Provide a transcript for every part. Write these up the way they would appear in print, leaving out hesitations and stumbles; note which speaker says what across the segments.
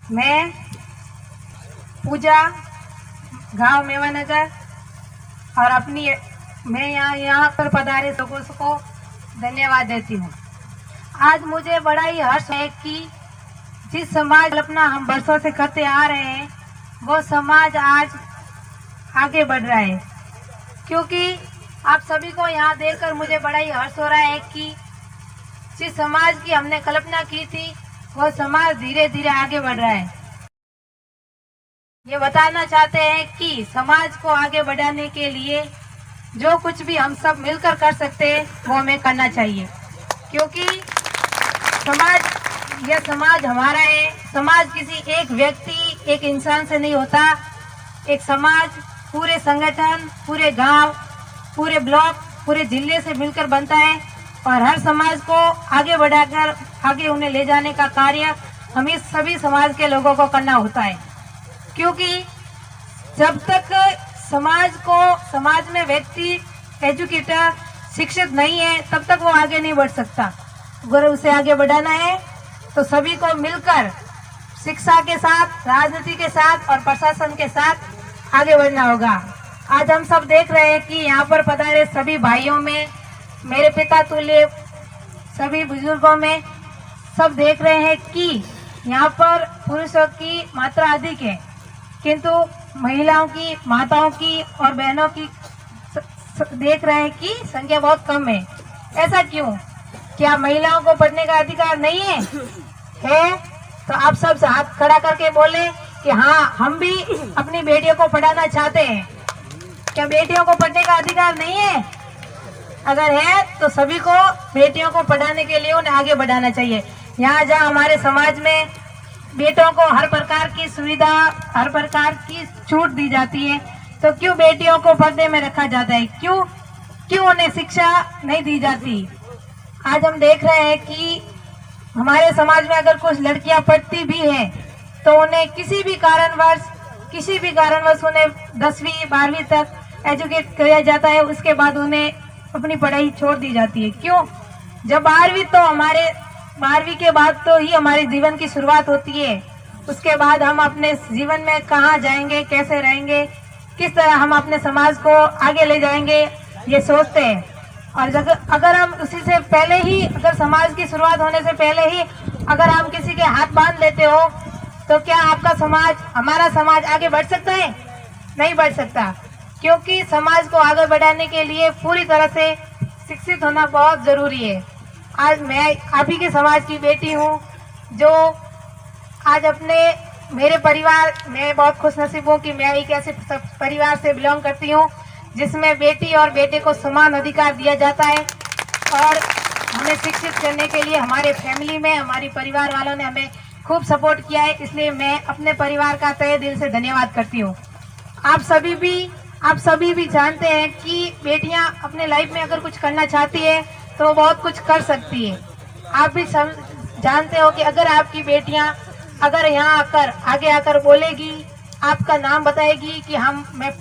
Speaker 1: मैं पूजा, गांव मेवानगर, और अपनी मैं यहाँ पर पधारे लोगों को धन्यवाद देती हूँ। आज मुझे बड़ा ही हर्ष है कि जिस समाज कल्पना हम वर्षों से करते आ रहे हैं वो समाज आज आगे बढ़ रहा है, क्योंकि आप सभी को यहाँ देखकर मुझे बड़ा ही हर्ष हो रहा है कि जिस समाज की हमने कल्पना की थी वो समाज धीरे धीरे आगे बढ़ रहा है। ये बताना चाहते हैं कि समाज को आगे बढ़ाने के लिए जो कुछ भी हम सब मिलकर कर सकते हैं वो हमें करना चाहिए, क्योंकि यह समाज हमारा है। समाज किसी एक व्यक्ति, एक इंसान से नहीं होता। एक समाज पूरे संगठन, पूरे गांव, पूरे ब्लॉक, पूरे जिले से मिलकर बनता है, और हर समाज को आगे बढ़ाकर आगे उन्हें ले जाने का कार्य हमें सभी समाज के लोगों को करना होता है। क्योंकि जब तक समाज में व्यक्ति एजुकेटर, शिक्षित नहीं है, तब तक वो आगे नहीं बढ़ सकता। अगर उसे आगे बढ़ाना है तो सभी को मिलकर शिक्षा के साथ, राजनीति के साथ और प्रशासन के साथ आगे बढ़ना होगा। आज हम सब देख रहे हैं कि यहाँ पर पधारे सभी भाइयों में, मेरे पिता तुल्य सभी बुजुर्गों में, सब देख रहे हैं कि यहाँ पर पुरुषों की मात्रा अधिक है, किंतु महिलाओं की, माताओं की और बहनों की देख रहे हैं कि संख्या बहुत कम है। ऐसा क्यों? क्या महिलाओं को पढ़ने का अधिकार नहीं है? तो आप सब हाथ खड़ा करके बोले कि हाँ, हम भी अपनी बेटियों को पढ़ाना चाहते हैं। क्या बेटियों को पढ़ने का अधिकार नहीं है? अगर है तो सभी को बेटियों को पढ़ाने के लिए उन्हें आगे बढ़ाना चाहिए। यहाँ जहाँ हमारे समाज में बेटों को हर प्रकार की सुविधा, हर प्रकार की छूट दी जाती है, तो क्यों बेटियों को पर्दे में रखा जाता है? क्यों उन्हें शिक्षा नहीं दी जाती? आज हम देख रहे हैं कि हमारे समाज में अगर कुछ लड़कियां पढ़ती भी हैं तो उन्हें किसी भी कारणवश उन्हें 10वीं 12वीं तक एजुकेट किया जाता है, उसके बाद उन्हें अपनी पढ़ाई छोड़ दी जाती है। क्यों? जब 12वीं के बाद तो ही हमारे जीवन की शुरुआत होती है। उसके बाद हम अपने जीवन में कहाँ जाएंगे, कैसे रहेंगे, किस तरह हम अपने समाज को आगे ले जाएंगे, ये सोचते हैं। और अगर हम उसी से पहले ही, अगर समाज की शुरुआत होने से पहले ही अगर हम किसी के हाथ बांध लेते हो तो क्या आपका समाज, हमारा समाज आगे बढ़ सकता है? नहीं बढ़ सकता, क्योंकि समाज को आगे बढ़ाने के लिए पूरी तरह से शिक्षित होना बहुत जरूरी है। आज मैं आप ही के समाज की बेटी हूँ, जो आज मेरे परिवार में बहुत खुशनसीब हूँ कि मैं एक ऐसे परिवार से बिलोंग करती हूँ जिसमें बेटी और बेटे को समान अधिकार दिया जाता है, और हमें शिक्षित करने के लिए हमारे फैमिली में, हमारी परिवार वालों ने हमें खूब सपोर्ट किया है। इसलिए मैं अपने परिवार का तहे दिल से धन्यवाद करती हूँ। आप सभी भी जानते हैं कि बेटियां अपने लाइफ में अगर कुछ करना चाहती है तो वो बहुत कुछ कर सकती है। आप भी जानते हो कि अगर आपकी बेटियां अगर यहाँ आगे आकर बोलेगी, आपका नाम बताएगी कि मैं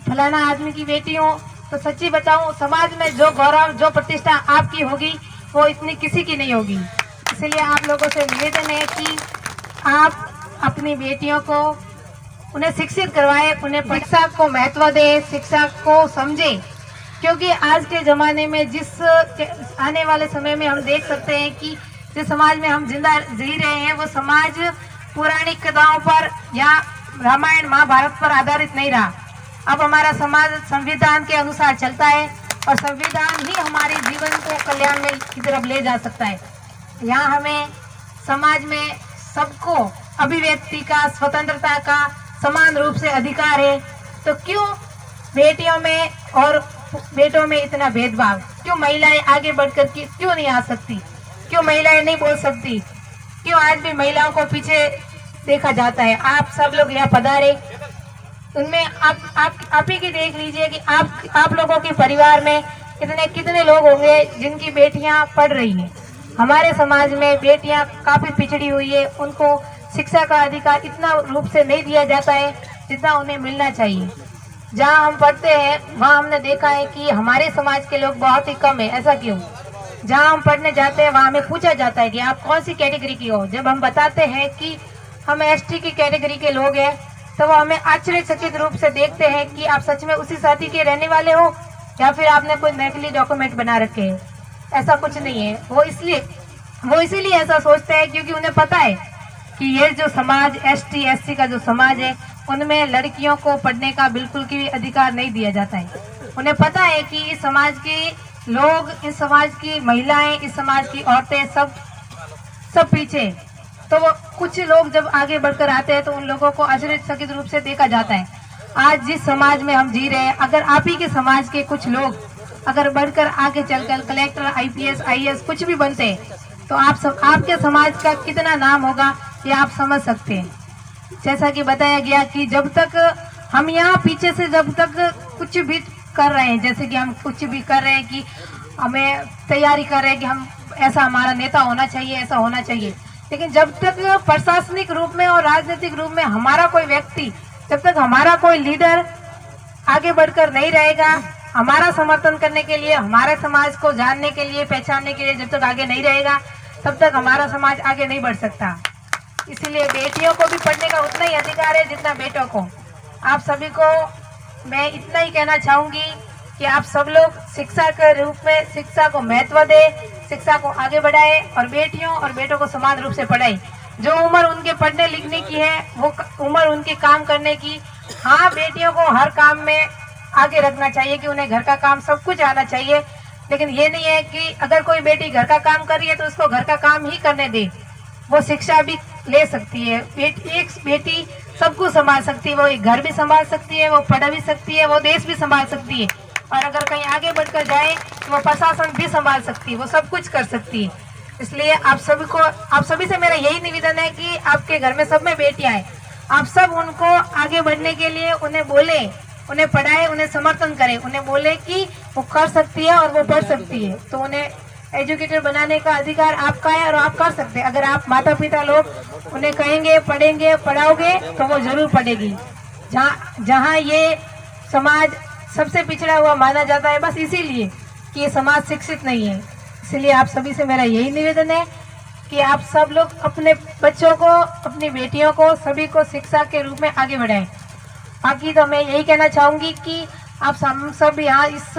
Speaker 1: फलाना आदमी की बेटी हूँ, तो सच्ची बताऊं, समाज में जो गौरव, जो प्रतिष्ठा आपकी होगी वो इतनी किसी की नहीं होगी। इसलिए आप लोगों से निवेदन है कि आप अपनी बेटियों को, उन्हें शिक्षित करवाए, उन्हें शिक्षा को महत्व दे, शिक्षा को समझे, क्योंकि आज के जमाने में आने वाले समय में हम देख सकते हैं कि जिस समाज में हम जिंदा जी रहे हैं वो समाज पौराणिक कथाओं पर या रामायण महाभारत पर आधारित नहीं रहा। अब हमारा समाज संविधान के अनुसार चलता है, और संविधान ही हमारे जीवन को कल्याण की तरफ ले जा सकता है। यहाँ हमें समाज में सबको अभिव्यक्ति का, स्वतंत्रता का समान रूप से अधिकार है, तो क्यों बेटियों में और बेटों में इतना भेदभाव? क्यों महिलाएं आगे बढ़कर क्यों नहीं आ सकती? क्यों महिलाएं नहीं बोल सकती? क्यों आज भी महिलाओं को पीछे देखा जाता है? आप सब लोग यहाँ पधारे, उनमें आप ही की देख लीजिए कि आप लोगों के परिवार में कितने लोग होंगे जिनकी बेटियां पढ़ रही हैं। हमारे समाज में बेटियां काफी पिछड़ी हुई है, उनको शिक्षा का अधिकार इतना रूप से नहीं दिया जाता है जितना उन्हें मिलना चाहिए। जहाँ हम पढ़ते हैं वहाँ हमने देखा है कि हमारे समाज के लोग बहुत ही कम है। ऐसा क्यों? जहाँ हम पढ़ने जाते हैं वहाँ हमें पूछा जाता है कि आप कौन सी कैटेगरी की हो। जब हम बताते हैं कि हम एसटी की कैटेगरी के लोग हैं तो वो हमें आश्चर्यचकित रूप से देखते हैं कि आप सच में उसी जाति के रहने वाले हो या फिर आपने कोई नकली डॉक्यूमेंट बना रखे हैं। ऐसा कुछ नहीं है। वो इसीलिए ऐसा सोचते हैं क्योंकि उन्हें पता है कि ये जो समाज एसटी एससी का जो समाज है उनमें लड़कियों को पढ़ने का बिल्कुल भी अधिकार नहीं दिया जाता है। उन्हें पता है कि इस समाज के लोग, इस समाज की महिलाएं, इस समाज की औरतें सब पीछे। तो वो कुछ लोग जब आगे बढ़कर आते हैं तो उन लोगों को आश्चर्यचकित रूप से देखा जाता है। आज जिस समाज में हम जी रहे हैं, अगर आप ही के समाज के कुछ लोग अगर बढ़कर आगे चलकर कलेक्टर, आईपीएस, आईएएस कुछ भी बनते तो आपके समाज का कितना नाम होगा ये आप समझ सकते हैं। जैसा कि बताया गया कि जब तक हम यहाँ पीछे से जब तक कुछ भी कर रहे हैं, जैसे कि हम कुछ भी कर रहे हैं कि हमें तैयारी कर रहे हैं कि हम ऐसा हमारा नेता होना चाहिए, ऐसा होना चाहिए, लेकिन जब तक प्रशासनिक रूप में और राजनीतिक रूप में हमारा कोई व्यक्ति, जब तक हमारा कोई लीडर आगे बढ़कर नहीं रहेगा, हमारा समर्थन करने के लिए, हमारे समाज को जानने के लिए, पहचानने के लिए जब तक आगे नहीं रहेगा, तब तक हमारा समाज आगे नहीं बढ़ सकता। इसीलिए बेटियों को भी पढ़ने का उतना ही अधिकार है जितना बेटों को। आप सभी को मैं इतना ही कहना चाहूंगी कि आप सब लोग शिक्षा के रूप में शिक्षा को महत्व दें, शिक्षा को आगे बढ़ाए और बेटियों और बेटों को समान रूप से पढ़ाई। जो उम्र उनके पढ़ने लिखने की है वो उम्र उनके काम करने की। हाँ, बेटियों को हर काम में आगे रखना चाहिए कि उन्हें घर का काम सब कुछ आना चाहिए, लेकिन ये नहीं है कि अगर कोई बेटी घर का काम कर रही है तो उसको घर का काम ही करने दे। वो शिक्षा भी ले सकती है। एक बेटी सब कुछ संभाल सकती है। वो एक घर भी संभाल सकती है, वो पढ़ भी सकती है, वो देश भी संभाल सकती है, और अगर कहीं आगे बढ़कर जाए तो वो प्रशासन भी संभाल सकती है, वो सब कुछ कर सकती है। इसलिए आप सभी से मेरा यही निवेदन है कि आपके घर में सब में बेटियां हैं, आप सब उनको आगे बढ़ने के लिए उन्हें बोले, उन्हें पढ़ाए, उन्हें समर्थन करें, उन्हें बोले कि वो कर सकती है और वो पढ़ सकती है। तो उन्हें एजुकेटेड बनाने का अधिकार आपका है और आप कर सकते हैं। अगर आप माता पिता लोग उन्हें कहेंगे, पढ़ेंगे, पढ़ाओगे तो वो जरूर पढ़ेगी। जहाँ ये समाज सबसे पिछड़ा हुआ माना जाता है बस इसीलिए कि ये समाज शिक्षित नहीं है। इसलिए आप सभी से मेरा यही निवेदन है कि आप सब लोग अपने बच्चों को, अपनी बेटियों को, सभी को शिक्षा के रूप में आगे बढ़ाएं। बाकी तो मैं यही कहना चाहूंगी कि आप सब यहाँ इस